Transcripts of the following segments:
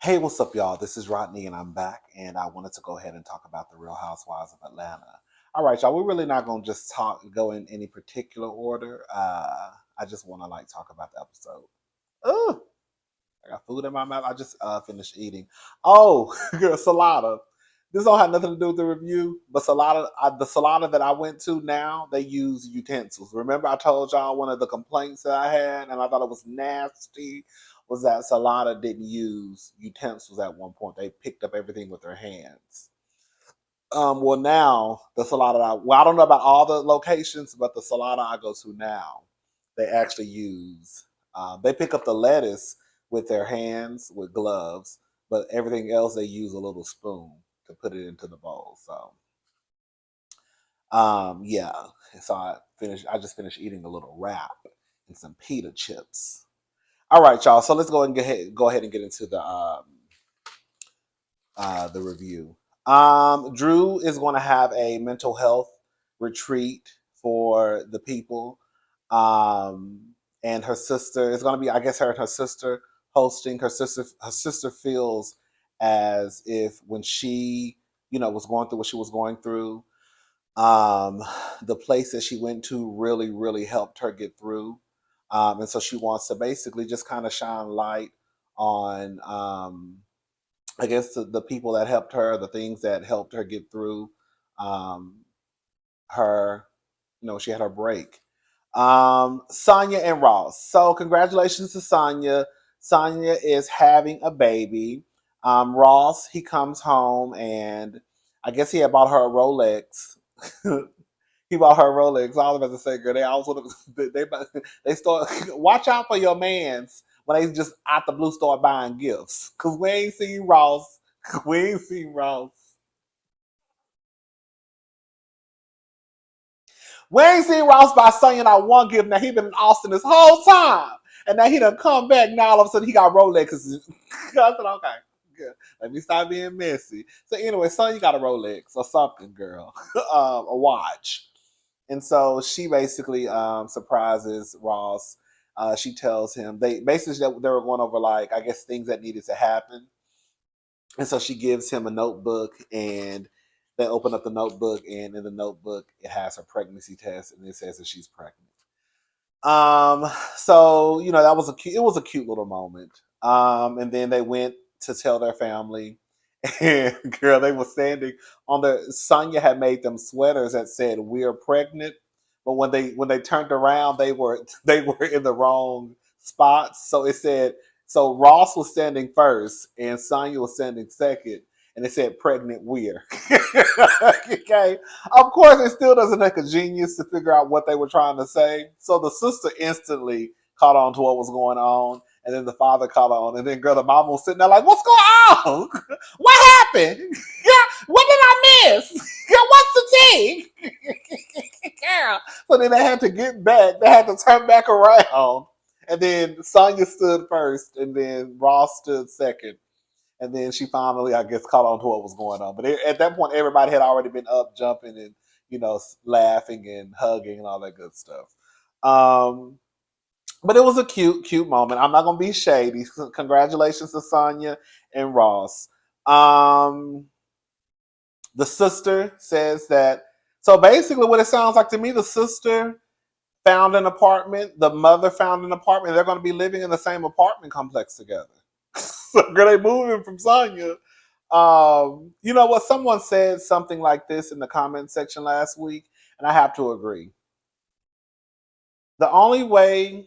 Hey, what's up, y'all? This is Rodney, and I'm back, and I wanted to go ahead and talk about the Real Housewives of Atlanta. All right, y'all. We're really not gonna just go in any particular order. I just want to talk about the episode. Oh, I got food in my mouth. I just finished eating. Oh, girl, salada. This don't have nothing to do with the review, but the salada that I went to now, they use utensils. Remember, I told y'all one of the complaints that I had, and I thought it was nasty, was that salada didn't use utensils at one point. They picked up everything with their hands. Well, now the salada, I don't know about all the locations, but the salada I go to now, they actually use, they pick up the lettuce with their hands with gloves, but everything else they use a little spoon to put it into the bowl. So, yeah. So I just finished eating a little wrap and some pita chips. All right, y'all. So let's go ahead and get into the review. Drew is going to have a mental health retreat for the people, um, and her sister is going to be, I guess, her and her sister hosting. Her sister feels as if when she, was going through what she was going through, um, the place that she went to really, really helped her get through, and so she wants to basically just kind of shine light on. I guess the people that helped her, the things that helped her get through um, her, she had her break. Sonya and Ross. So congratulations to Sonya. Sonya is having a baby. Ross, he comes home and I guess he had bought her a Rolex. He bought her a Rolex. I was about to say, girl, they also they start watch out for your mans when they just out the blue start buying gifts. Cause we ain't seen Ross. We ain't seen Ross. We ain't seen Ross buy Sonya not one gift. Now he been in Austin this whole time. And now he done come back. Now all of a sudden he got Rolexes. I said, okay, good. Let me stop being messy. So anyway, Sonya got a Rolex or something, girl. A watch. And so she basically surprises Ross. She tells him they were going over I guess things that needed to happen, and so she gives him a notebook, and they open up the notebook, and in the notebook it has her pregnancy test, and it says that she's pregnant. So that was it was a cute little moment. And then they went to tell their family, and girl, they were standing on the. Sonya had made them sweaters that said "We're pregnant," but when they turned around, they were in the wrong spots. So it said so Ross was standing first, and Sonya was standing second, and it said "Pregnant We're." Okay, of course, it still doesn't take a genius to figure out what they were trying to say. So the sister instantly caught on to what was going on, and then the father caught on, and then girl, the mom was sitting there like, "What's going on? What happened? What did I miss? What's the tea?" Girl. So then they had to get back. They had to turn back around, and then Sonya stood first, and then Ross stood second. And then she finally, I guess, caught on to what was going on. But at that point, everybody had already been up, jumping, and laughing and hugging and all that good stuff. Um, but it was a cute, cute moment. I'm not gonna be shady. Congratulations to Sonya and Ross. Um, the sister says that. So basically, what it sounds like to me, the sister found an apartment. The mother found an apartment. They're going to be living in the same apartment complex together. So, girl, they moving from Sonya. You know what? Someone said something like this in the comment section last week, and I have to agree. The only way,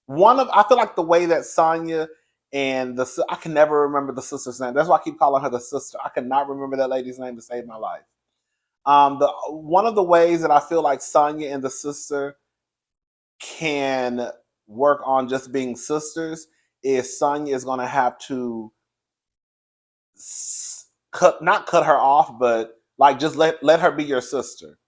I feel like the way that Sonya and I can never remember the sister's name. That's why I keep calling her the sister. I cannot remember that lady's name to save my life. The one of the ways that I feel like Sonya and the sister can work on just being sisters is Sonya is going to have to not cut her off, but just let her be your sister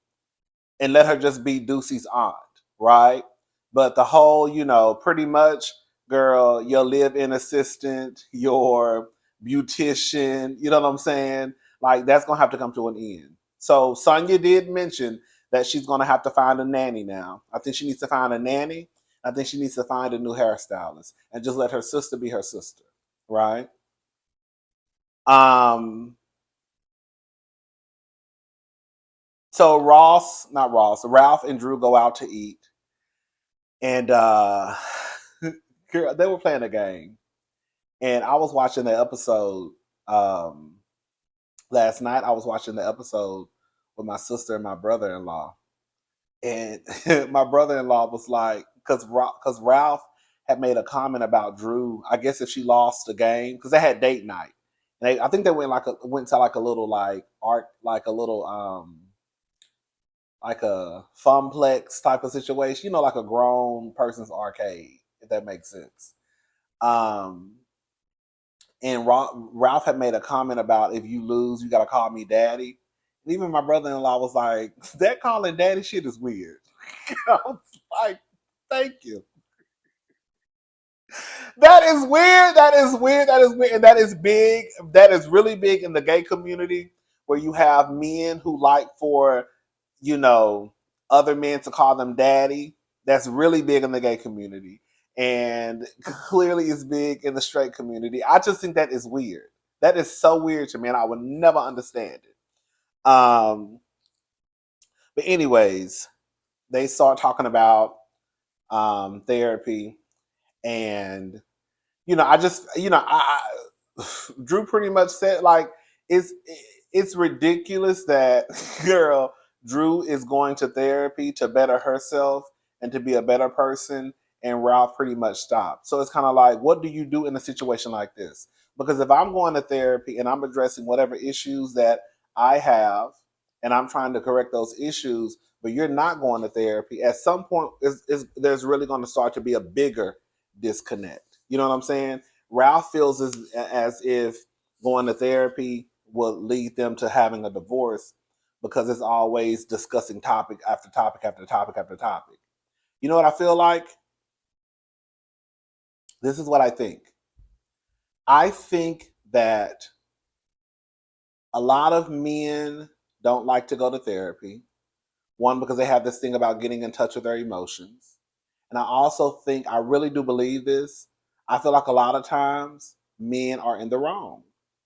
and let her just be Deucey's aunt, right? But the whole, pretty much, girl, your live-in assistant, your beautician, you know what I'm saying? That's gonna have to come to an end. So Sonya did mention that she's gonna have to find a nanny now. I think she needs to find a nanny. I think she needs to find a new hairstylist and just let her sister be her sister, right? Um, so Ralph and Drew go out to eat, and they were playing a game, and I was watching the episode um, last night. I was watching the episode with my sister and my brother-in-law, and my brother-in-law was like, because Ralph had made a comment about Drew. I guess if she lost the game, because they had date night, and I think they went to like a little like art, like a little like a funplex type of situation, like a grown person's arcade, if that makes sense. Um, and Ralph had made a comment about if you lose, you got to call me daddy. And even my brother-in-law was like, that calling daddy shit is weird. I was like, thank you. That is weird. That is weird. That is weird. And that is big. That is really big in the gay community where you have men who like for, you know, other men to call them daddy. That's really big in the gay community. And clearly is big in the straight community. I just think that is weird. That is so weird to me, and I would never understand it. But anyways, they start talking about therapy, and I just Drew pretty much said like it's it's ridiculous that girl Drew is going to therapy to better herself and to be a better person, and Ralph pretty much stopped. So it's kind of like, what do you do in a situation like this? Because if I'm going to therapy and I'm addressing whatever issues that I have, and I'm trying to correct those issues, but you're not going to therapy, at some point there's really going to start to be a bigger disconnect. You know what I'm saying? Ralph feels as if going to therapy will lead them to having a divorce because it's always discussing topic after topic after topic after topic. You know what I feel like? This is what I think. I think that a lot of men don't like to go to therapy. One, because they have this thing about getting in touch with their emotions. And I also think, I really do believe this. I feel like a lot of times men are in the wrong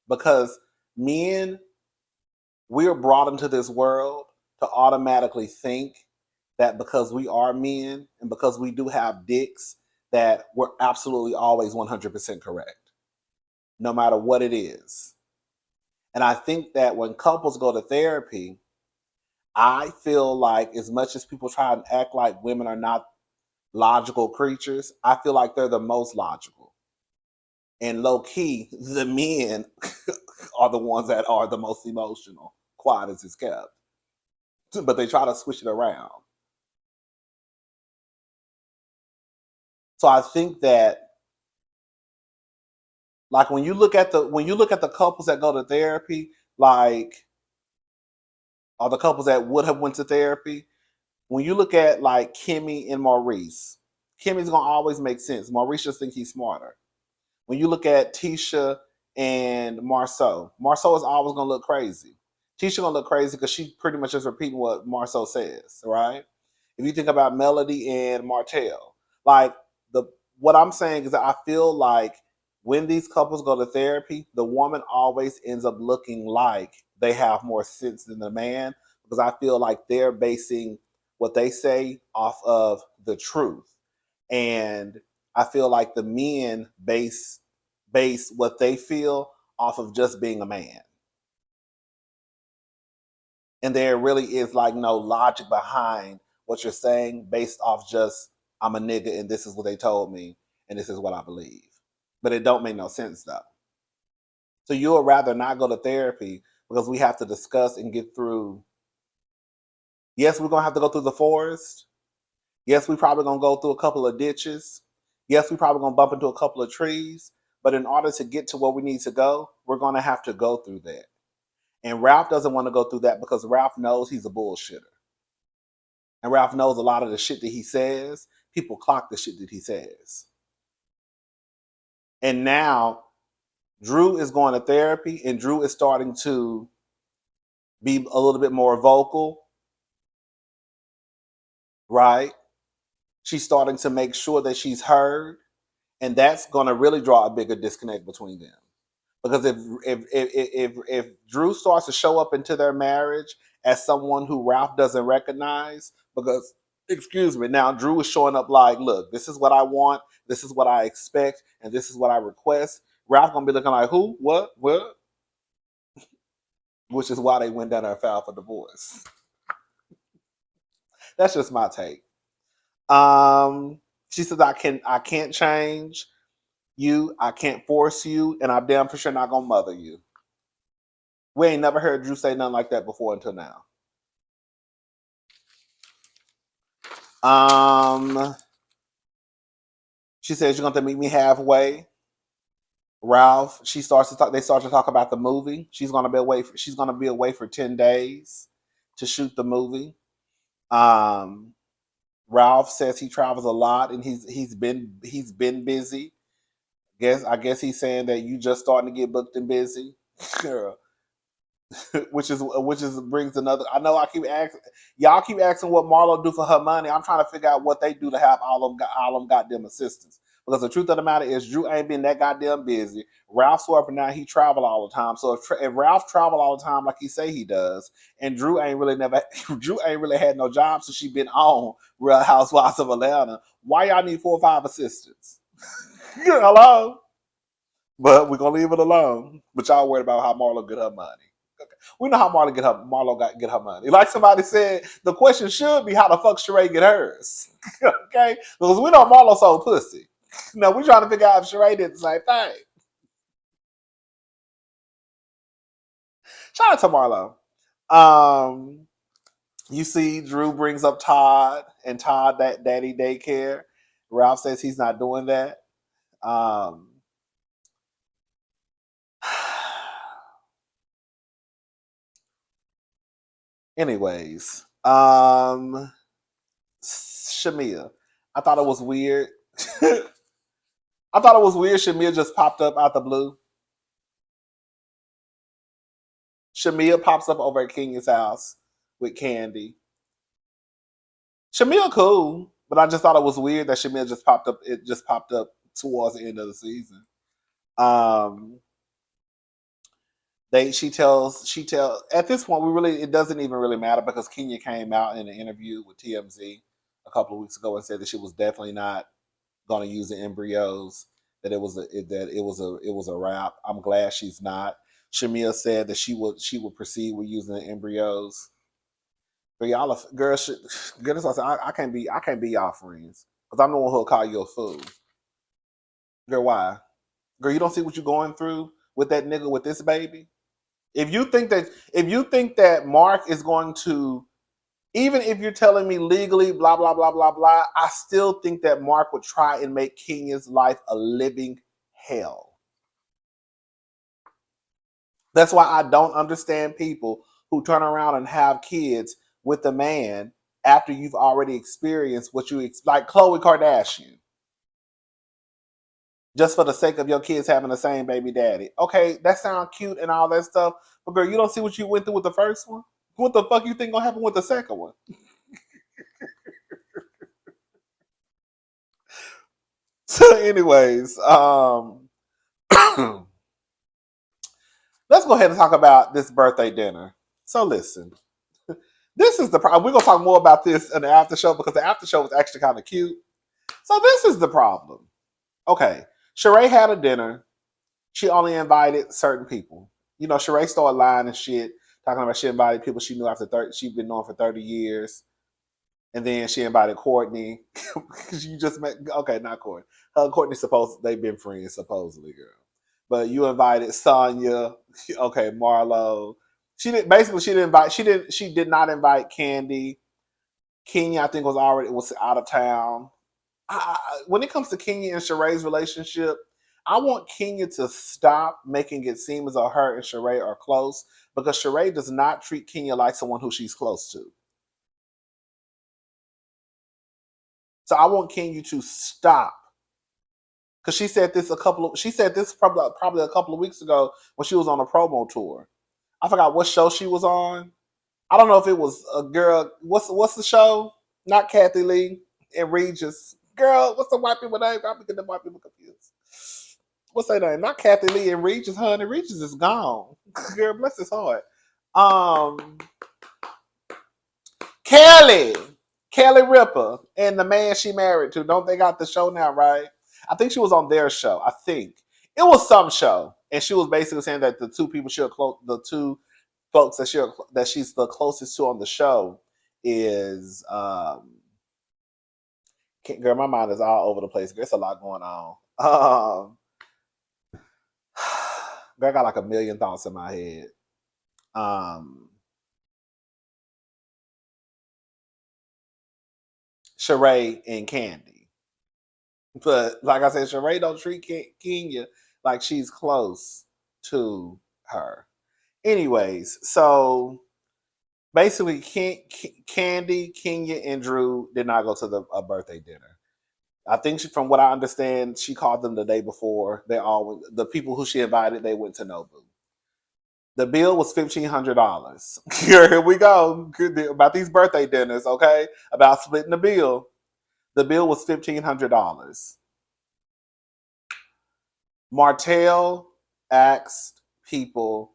because men, we're brought into this world to automatically think that because we are men and because we do have dicks, that we're absolutely always 100% correct, no matter what it is. And I think that when couples go to therapy, I feel like as much as people try and act like women are not logical creatures, I feel like they're the most logical. And low key, the men are the ones that are the most emotional, quiet as it's kept. But they try to switch it around. So I think that like when you look at the couples that go to therapy, like or the couples that would have went to therapy, when you look at like Kimmy and Maurice, Kimmy's gonna always make sense. Maurice just thinks he's smarter. When you look at Tisha and Marceau is always gonna look crazy. Tisha gonna look crazy because she pretty much is repeating what Marceau says, right? If you think about Melody and Martell, like the what I'm saying is that I feel like when these couples go to therapy, the woman always ends up looking like they have more sense than the man because I feel like they're basing what they say off of the truth. And I feel like the men base what they feel off of just being a man. And there really is like no logic behind what you're saying based off just I'm a nigga and this is what they told me and this is what I believe. But it don't make no sense though. So you would rather not go to therapy because we have to discuss and get through. Yes, we're gonna have to go through the forest. Yes, we probably gonna go through a couple of ditches. Yes, we probably gonna bump into a couple of trees. But in order to get to where we need to go, we're gonna have to go through that. And Ralph doesn't want to go through that because Ralph knows he's a bullshitter. And Ralph knows a lot of the shit that he says. People clock the shit that he says. And now Drew is going to therapy and Drew is starting to be a little bit more vocal, right? She's starting to make sure that she's heard. And that's going to really draw a bigger disconnect between them. Because if Drew starts to show up into their marriage as someone who Ralph doesn't recognize, because excuse me, now Drew is showing up like, look, this is what I want, this is what I expect, and this is what I request. Ralph gonna be looking like, who, what, which is why they went down and filed for divorce. That's just my take. She says I can't change you, I can't force you, and I'm damn for sure not gonna mother you. We ain't never heard Drew say nothing like that before until now. Um, she says you're going to meet me halfway. Ralph, she starts to talk. They start to talk about the movie. She's going to be away for 10 days to shoot the movie. Um, Ralph says he travels a lot and he's been busy. I guess he's saying that you just starting to get booked and busy. which is brings another. I know I keep asking y'all keep asking what Marlo do for her money. I'm trying to figure out what they do to have all them goddamn assistants. Because the truth of the matter is, Drew ain't been that goddamn busy. Ralph swore up and down he travel all the time. So if Ralph travel all the time like he say he does, and Drew ain't really never Drew ain't really had no job since she been on Real Housewives of Atlanta. Why y'all need 4 or 5 assistants? Hello, but we're gonna leave it alone. But y'all worried about how Marlo get her money. We know how Marlo get her money. Like somebody said, the question should be how the fuck Sheree get hers. Okay? Because we know Marlo sold pussy. No, we're trying to figure out if Sheree did the same thing. Shout out to Marlo. You see, Drew brings up Todd and Todd that daddy daycare. Ralph says he's not doing that. Um, anyways, Shamia, I thought it was weird. I thought it was weird. Shamia just popped up out the blue. Shamia pops up over at Kenya's house with Candy. Shamia cool, but I just thought it was weird that Shamia just popped up. It just popped up towards the end of the season. Um, she tells at this point it doesn't even really matter because Kenya came out in an interview with TMZ a couple of weeks ago and said that she was definitely not going to use the embryos. That it was a wrap. I'm glad she's not. Shamia said that she would proceed with using the embryos. But y'all, girls, goodness, I can't be y'all friends because I'm the one who'll call you a fool. Girl, why? Girl, you don't see what you're going through with that nigga with this baby. If you think that Mark is going to, even if you're telling me legally, blah blah blah blah blah, I still think that Mark would try and make Kenya's life a living hell. That's why I don't understand people who turn around and have kids with a man after you've already experienced what like Khloe Kardashian, just for the sake of your kids having the same baby daddy. Okay, that sounds cute and all that stuff, but girl, you don't see what you went through with the first one. What the fuck you think gonna happen with the second one? So, anyways, let's go ahead and talk about this birthday dinner. So, listen, this is the problem. We're gonna talk more about this in the after show because the after show was actually kind of cute. So, this is the problem. Okay, Sheree had a dinner. She only invited certain people. You know, Sheree started lying and shit, talking about she invited people she knew after 30. She'd been known for 30 years. And then she invited Courtney. You just met, okay, not Courtney. Her and Courtney they've been friends supposedly, girl. But you invited Sonya, okay, Marlo. She did not invite Candy. Kenya, I think, was out of town. When it comes to Kenya and Sheree's relationship, I want Kenya to stop making it seem as though her and Sheree are close because Sheree does not treat Kenya like someone who she's close to. So I want Kenya to stop because she said this probably a couple of weeks ago when she was on a promo tour. I forgot what show she was on. I don't know if it was a girl. What's the show? Not Kathy Lee and Regis. Girl, what's the white people name? I'm getting the white people confused. what's that name? Not Kathy Lee and Regis, honey. Regis is gone. Girl, bless his heart. Um, Kelly. Kelly Ripa and the man she married to. Don't they got the show now, right? I think she was on their show. I think it was some show, and she was basically saying that the two people she'll close, the two folks that she's the closest to on the show is girl. My mind is all over the place. There's a lot going on. Girl, I got like a million thoughts in my head. Sheree and Candy. But like I said, Sheree don't treat Kenya like she's close to her. Anyways, so basically, Candy, Kenya, and Drew did not go to a birthday dinner. I think from what I understand, she called them the day before. The people who she invited, they went to Nobu. The bill was $1,500. Here we go about these birthday dinners. Okay, about splitting the bill. The bill was $1,500. Martell asked people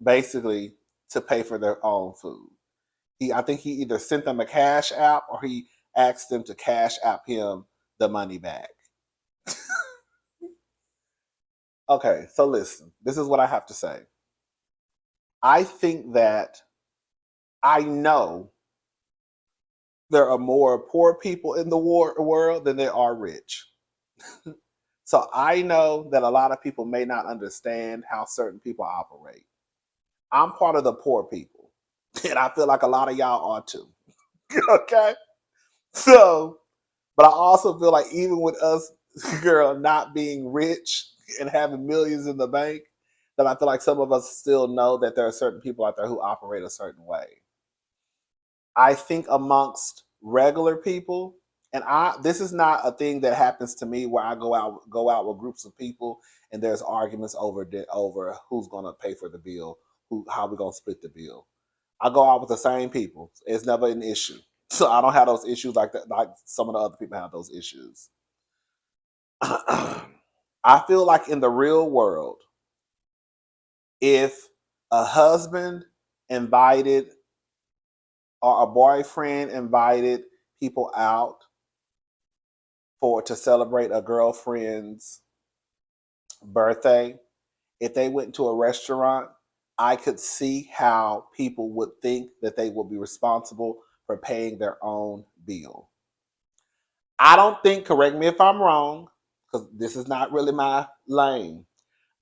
basically to pay for their own food. I think he either sent them a cash app or he asked them to cash app him the money back. Okay, so listen, this is what I have to say. I think that I know there are more poor people in the world than there are rich. So I know that a lot of people may not understand how certain people operate. I'm part of the poor people, and I feel like a lot of y'all are too. Okay? So, but I also feel like even with us, girl, not being rich and having millions in the bank, that I feel like some of us still know that there are certain people out there who operate a certain way. I think amongst regular people, and this is not a thing that happens to me where I go out with groups of people and there's arguments over who's gonna pay for the bill, how we're gonna split the bill. I go out with the same people. It's never an issue. So I don't have those issues like that, like some of the other people have those issues. I feel like in the real world, if a husband invited or a boyfriend invited people out to celebrate a girlfriend's birthday, if they went to a restaurant, I could see how people would think that they would be responsible for paying their own bill. I don't think, correct me if I'm wrong, because this is not really my lane.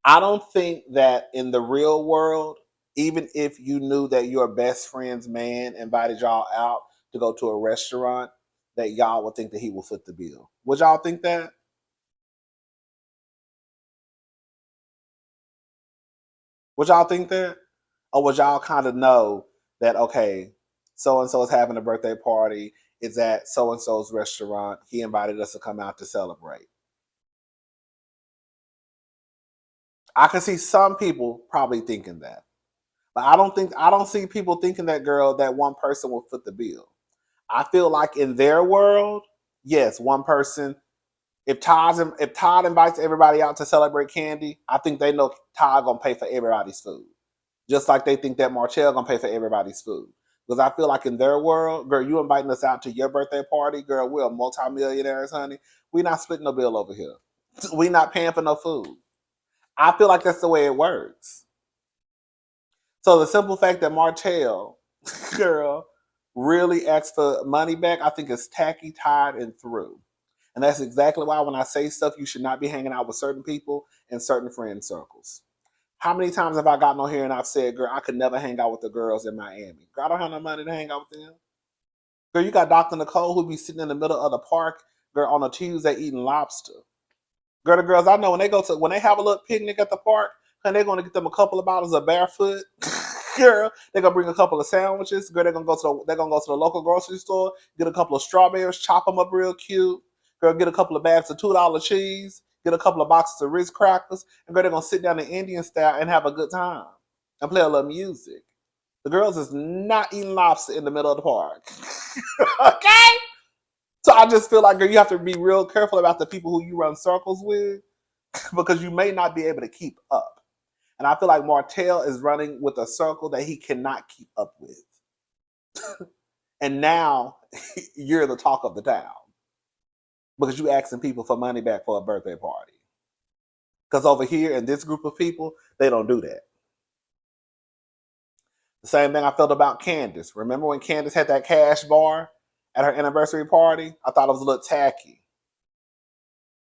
I don't think that in the real world, even if you knew that your best friend's man invited y'all out to go to a restaurant, that y'all would think that he will foot the bill. Would y'all think that? Would y'all think that? Or would y'all kind of know that, okay, so and so is having a birthday party, it's at so and so's restaurant, he invited us to come out to celebrate? I can see some people probably thinking that. But I don't see people thinking that, girl, that one person will foot the bill. I feel like in their world, yes, one person. If Todd invites everybody out to celebrate Candy, I think they know Todd gonna pay for everybody's food. Just like they think that Martell gonna pay for everybody's food. Because I feel like in their world, girl, you inviting us out to your birthday party, girl, we're multimillionaires, honey. We not splitting no bill over here. We not paying for no food. I feel like that's the way it works. So the simple fact that Martell, girl, really asked for money back, I think is tacky, tied, and through. And that's exactly why when I say stuff, you should not be hanging out with certain people in certain friend circles. How many times have I gotten on here and I've said, girl, I could never hang out with the girls in Miami. Girl, I don't have no money to hang out with them. Girl, you got Dr. Nicole who be sitting in the middle of the park, girl, on a Tuesday eating lobster. Girl, the girls I know when they have a little picnic at the park, and they're gonna get them a couple of bottles of barefoot. Girl, they're gonna bring a couple of sandwiches. Girl, they're gonna go to the local grocery store, get a couple of strawberries, chop them up real cute. Girl, get a couple of bags of $2 cheese, get a couple of boxes of Ritz crackers, and girl, they're gonna sit down in Indian style and have a good time and play a little music. The girls is not eating lobster in the middle of the park. Okay? So I just feel like, girl, you have to be real careful about the people who you run circles with. because you may not be able to keep up. And I feel like Martell is running with a circle that he cannot keep up with. And now you're the talk of the town because you asking people for money back for a birthday party. Because over here in this group of people, they don't do that. The same thing I felt about Candace. Remember when Candace had that cash bar at her anniversary party? I thought it was a little tacky.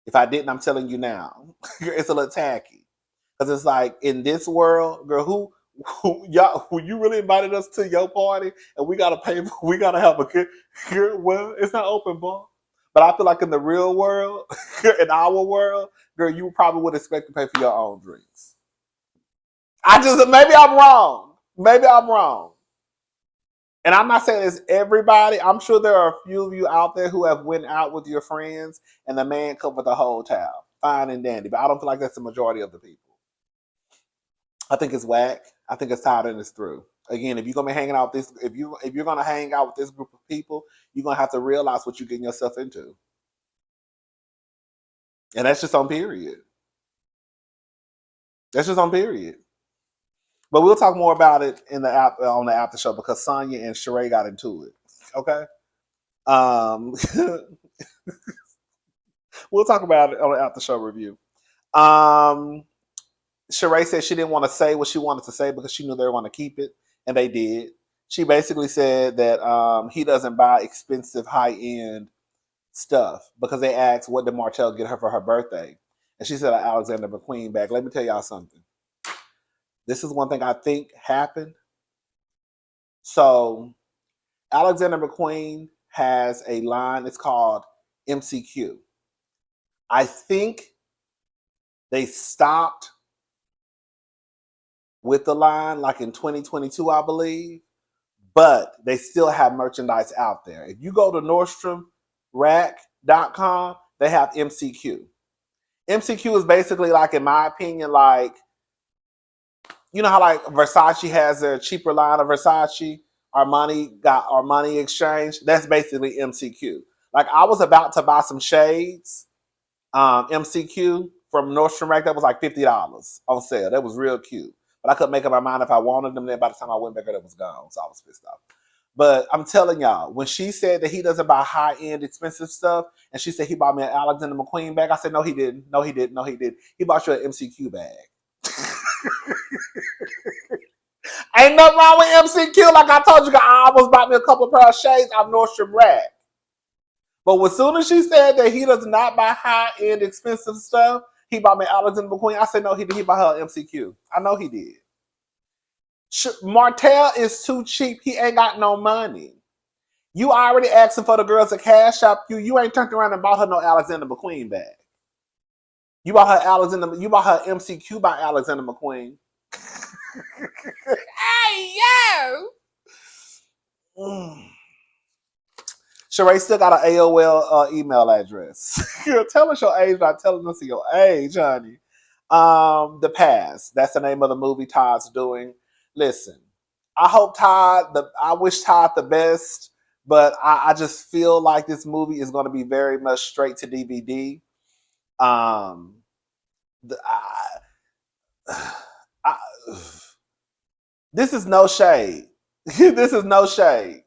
If I didn't, I'm telling you now. It's a little tacky. Because it's like, in this world, girl, who you really invited us to your party and we gotta pay, we gotta have a good, well, it's not open bar. But I feel like in the real world, in our world, girl, you probably would expect to pay for your own drinks. Maybe I'm wrong. Maybe I'm wrong. And I'm not saying it's everybody. I'm sure there are a few of you out there who have went out with your friends and the man covered the whole town. Fine and dandy. But I don't feel like that's the majority of the people. I think it's whack. I think it's tired and it's through. Again, if you're gonna be hanging out with this, if you're gonna hang out with this group of people, you're gonna have to realize what you're getting yourself into. And that's just on period. That's just on period. But we'll talk more about it on the after show because Sonya and Sheree got into it. Okay. We'll talk about it on the after show review. Sheree said she didn't want to say what she wanted to say because she knew they were going to keep it, and they did. She basically said that he doesn't buy expensive, high-end stuff because they asked, what did Martell get her for her birthday? And she said an Alexander McQueen bag. Let me tell y'all something. This is one thing I think happened. So Alexander McQueen has a line. It's called MCQ. I think they stopped with the line like in 2022, I believe, but they still have merchandise out there. If you go to NordstromRack.com, they have MCQ. MCQ is basically like, in my opinion, like, you know how like Versace has their cheaper line of Versace, Armani got Armani Exchange. That's basically MCQ. Like I was about to buy some shades, MCQ from Nordstrom Rack. That was like $50 on sale. That was real cute. But I couldn't make up my mind if I wanted them. Then by the time I went back there, it was gone. So I was pissed off. But I'm telling y'all, when she said that he doesn't buy high-end expensive stuff, and she said he bought me an Alexander McQueen bag, I said, no, he didn't. No, he didn't. No, he didn't. He bought you an MCQ bag. Ain't nothing wrong with MCQ. Like I told you, I almost bought me a couple of pair of shades out of Nordstrom Rack. But as soon as she said that he does not buy high-end expensive stuff, he bought me Alexander McQueen. I said, no, he bought her MCQ. I know he did. Martell is too cheap. He ain't got no money. You already asking for the girls to cash up you. You ain't turned around and bought her no Alexander McQueen bag. You bought her MCQ by Alexander McQueen. Hey, yo! Sheree still got an AOL email address. Tell us your age, not telling us your age, honey. The Past. That's the name of the movie Todd's doing. Listen, I wish Todd the best, but I just feel like this movie is going to be very much straight to DVD. This is no shade. This is no shade.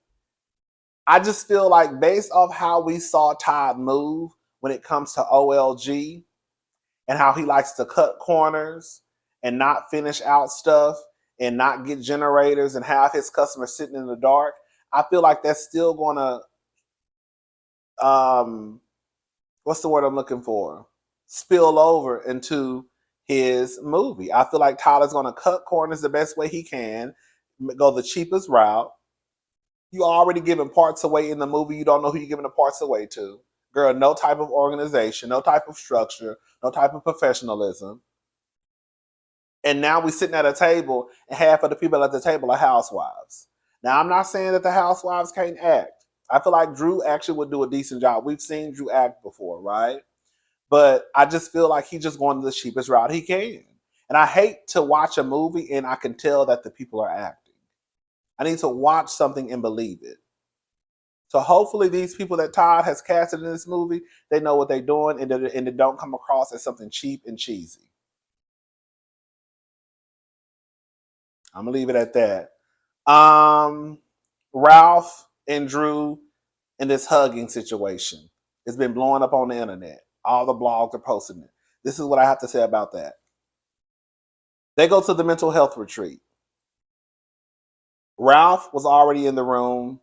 I just feel like based off how we saw Todd move when it comes to OLG and how he likes to cut corners and not finish out stuff and not get generators and have his customers sitting in the dark, I feel like that's still going to, what's the word I'm looking for? Spill over into his movie. I feel like Tyler's going to cut corners the best way he can, go the cheapest route. You already giving parts away in the movie. You don't know who you're giving the parts away to. Girl, no type of organization, no type of structure, no type of professionalism. And now we're sitting at a table and half of the people at the table are housewives. Now, I'm not saying that the housewives can't act. I feel like Drew actually would do a decent job. We've seen Drew act before, right? But I just feel like he's just going the cheapest route he can. And I hate to watch a movie and I can tell that the people are acting. I need to watch something and believe it. So hopefully these people that Todd has casted in this movie, they know what they're doing and it don't come across as something cheap and cheesy. I'm gonna leave it at that. Um, Ralph and Drew in this hugging situation. It's been blowing up on the internet. All the blogs are posting it. This is what I have to say about that. They go to the mental health retreat. Ralph was already in the room.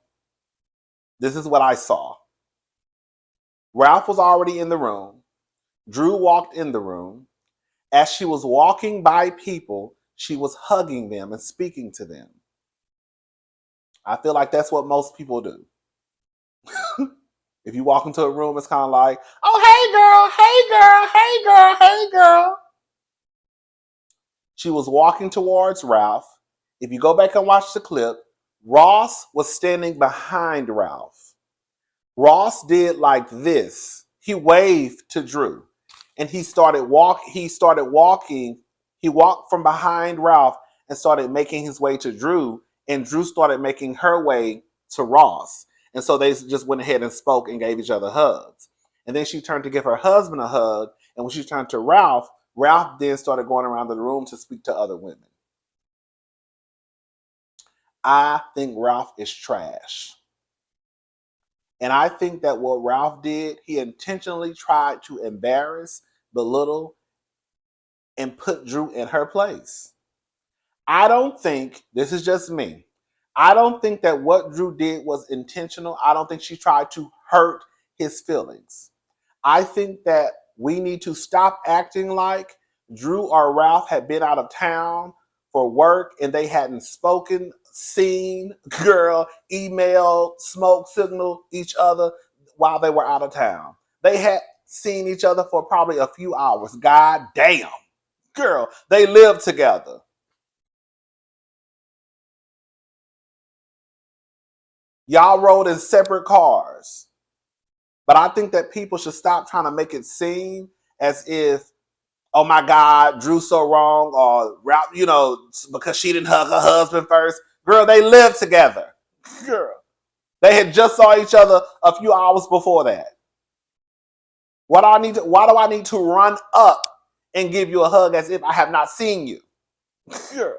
This is what I saw. Ralph was already in the room. Drew walked in the room. As she was walking by people, she was hugging them and speaking to them. I feel like that's what most people do. If you walk into a room, it's kind of like, oh, hey, girl, hey, girl, hey, girl, hey, girl. She was walking towards Ralph. If you go back and watch the clip, Ross was standing behind Ralph. Ross did like this. He waved to Drew, and He started walking. He walked from behind Ralph and started making his way to Drew, and Drew started making her way to Ross. And so they just went ahead and spoke and gave each other hugs. And then she turned to give her husband a hug, and when she turned to Ralph, Ralph then started going around the room to speak to other women. I think Ralph is trash. And I think that what Ralph did, he intentionally tried to embarrass, belittle, and put Drew in her place. I don't think, this is just me, I don't think that what Drew did was intentional. I don't think she tried to hurt his feelings. I think that we need to stop acting like Drew or Ralph had been out of town for work and they hadn't spoken, seen, girl, emailed, smoke signal each other while they were out of town. They had seen each other for probably a few hours. God damn. Girl, they lived together. Y'all rode in separate cars. But I think that people should stop trying to make it seem as if, oh my God, Drew's so wrong, or because she didn't hug her husband first. Girl, they lived together. Girl, they had just saw each other a few hours before that. Why do I need to run up and give you a hug as if I have not seen you? Girl.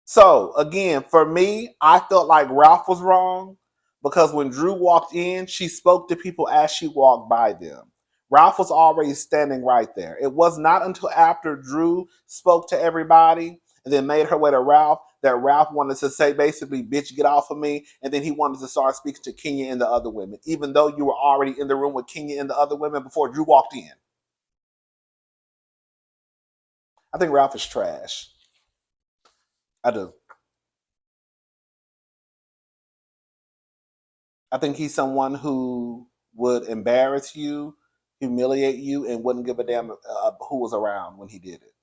So again, for me, I felt like Ralph was wrong because when Drew walked in, she spoke to people as she walked by them. Ralph was already standing right there. It was not until after Drew spoke to everybody and then made her way to Ralph that Ralph wanted to say basically, bitch, get off of me. And then he wanted to start speaking to Kenya and the other women, even though you were already in the room with Kenya and the other women before Drew walked in. I think Ralph is trash. I do. I think he's someone who would embarrass you, humiliate you, and wouldn't give a damn who was around when he did it.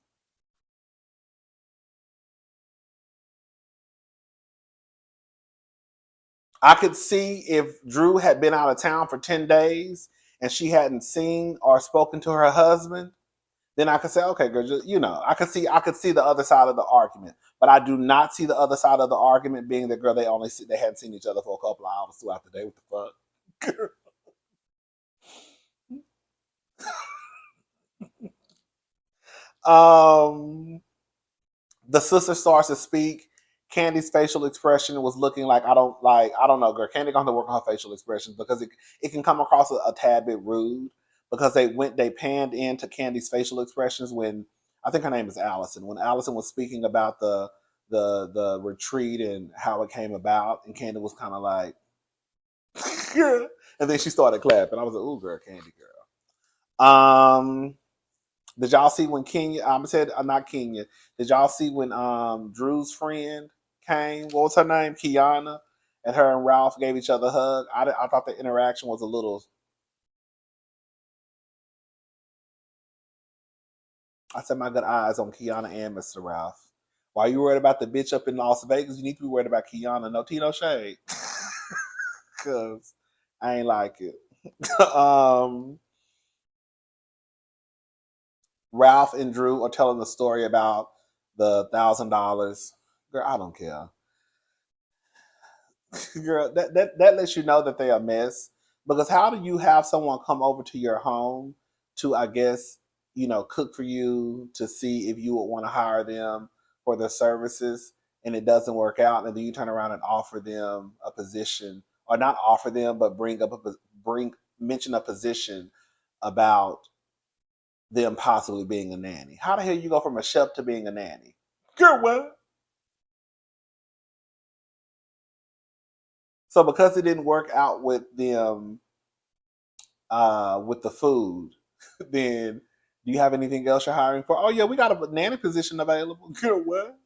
I could see if Drew had been out of town for 10 days and she hadn't seen or spoken to her husband, then I could say, okay, girl, I could see the other side of the argument. But I do not see the other side of the argument being that girl, they hadn't seen each other for a couple of hours throughout the day. What the fuck? um the sister starts to speak. Candy's facial expression was looking like I don't know, girl. Candy gonna have to work on her facial expressions because it can come across a tad bit rude because they panned into Candy's facial expressions when I think her name is Allison. When Allison was speaking about the retreat and how it came about, and Candy was kind of like, and then she started clapping. I was like, "Ooh, girl, Candy, girl." Did y'all see when Kenya? Said not Kenya. Did y'all see when Drew's friend came? What was her name? Kiana, and her and Ralph gave each other a hug. I thought the interaction was a little. I set my good eyes on Kiana and Mr. Ralph. While you worried about the bitch up in Las Vegas, you need to be worried about Kiana. No Tino shade, cause I ain't like it. um, Ralph and Drew are telling the story about the $1,000. Girl, I don't care. Girl, that lets you know that they're a mess. Because how do you have someone come over to your home to, I guess, cook for you to see if you would want to hire them for their services, and it doesn't work out, and then you turn around and offer them a position, or not offer them, but bring mention a position about them possibly being a nanny. How the hell you go from a chef to being a nanny? Girl, what? So because it didn't work out with them with the food, then do you have anything else you're hiring for? Oh yeah, we got a nanny position available. Girl, what?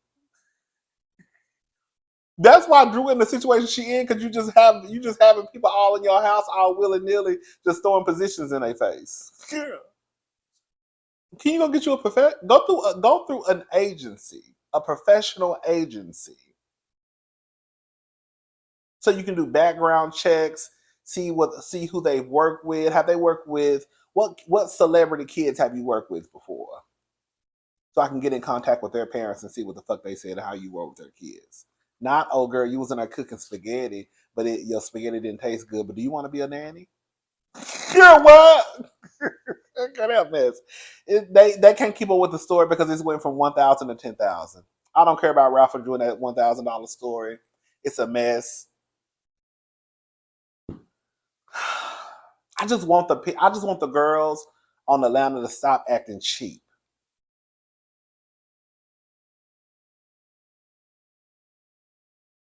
That's why Drew in the situation she in, because you just having people all in your house all willy nilly just throwing positions in their face. Girl, can you go get you a go through an agency, a professional agency, so you can do background checks, see who they've worked with. Have they worked with what celebrity kids have you worked with before? So I can get in contact with their parents and see what the fuck they said and how you were with their kids. Not, oh girl, you was in there cooking spaghetti, but your spaghetti didn't taste good. But do you want to be a nanny? Girl, what? Girl, that mess. They can't keep up with the story because it's went from 1,000 to 10,000. I don't care about Ralph doing that $1,000 story. It's a mess. I just want the girls on Atlanta to stop acting cheap.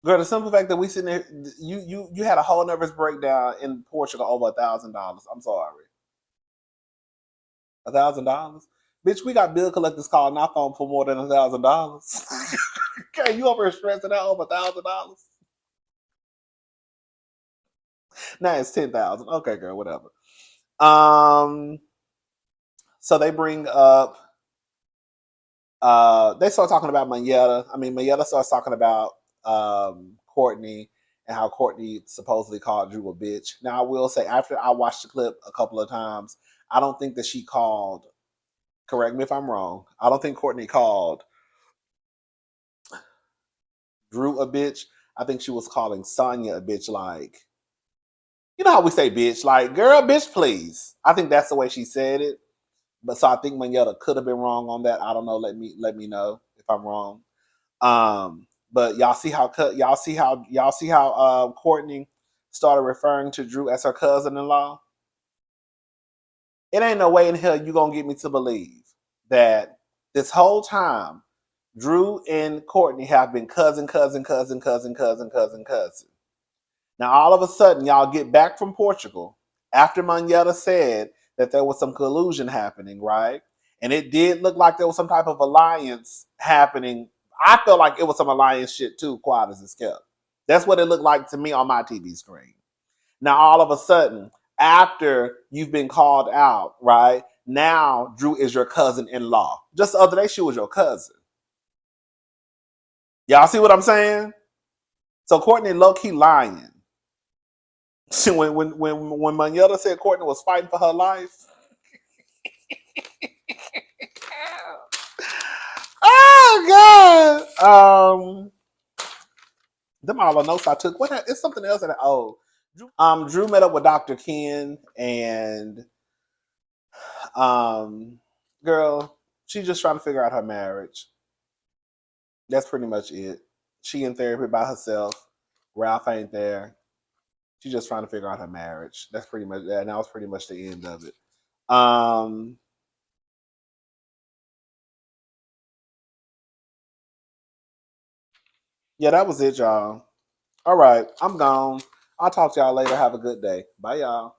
Girl, the simple fact that we sitting there, you had a whole nervous breakdown in Portugal over $1,000. I'm sorry, $1,000, bitch. We got bill collectors calling our phone for more than $1,000. Okay, you over here stressing out over $1,000? Now it's 10,000. Okay, girl, whatever. Um, so they bring up they start talking about Mayetta. I mean, Mayetta starts talking about Courtney and how Courtney supposedly called Drew a bitch. Now, I will say, after I watched the clip a couple of times, I don't think that she called, correct me if I'm wrong, I don't think Courtney called Drew a bitch. I think she was calling Sonya a bitch, like, you know how we say bitch, like, girl, bitch, please. I think that's the way she said it. But so I think Mayetta could have been wrong on that. I don't know. Let me know if I'm wrong. But y'all see how Courtney started referring to Drew as her cousin-in-law. It ain't no way in hell you gonna get me to believe that this whole time Drew and Courtney have been cousin, cousin, cousin, cousin, cousin, cousin, cousin. Now all of a sudden y'all get back from Portugal after Manetta said that there was some collusion happening, right? And it did look like there was some type of alliance happening. I felt like it was some alliance shit too, quiet as it's kept. That's what it looked like to me on my TV screen. Now all of a sudden, after you've been called out, right? Now Drew is your cousin-in-law. Just the other day, she was your cousin. Y'all see what I'm saying? So Courtney low-key lying. when Manetta said Courtney was fighting for her life. Oh God. Them all the notes I took. It's something else that Drew met up with Dr. Ken, and girl, she's just trying to figure out her marriage. That's pretty much it. She in therapy by herself. Ralph ain't there. She's just trying to figure out her marriage. That's pretty much that. And that was pretty much the end of it. Um, yeah, that was it, y'all. All right, I'm gone. I'll talk to y'all later. Have a good day. Bye, y'all.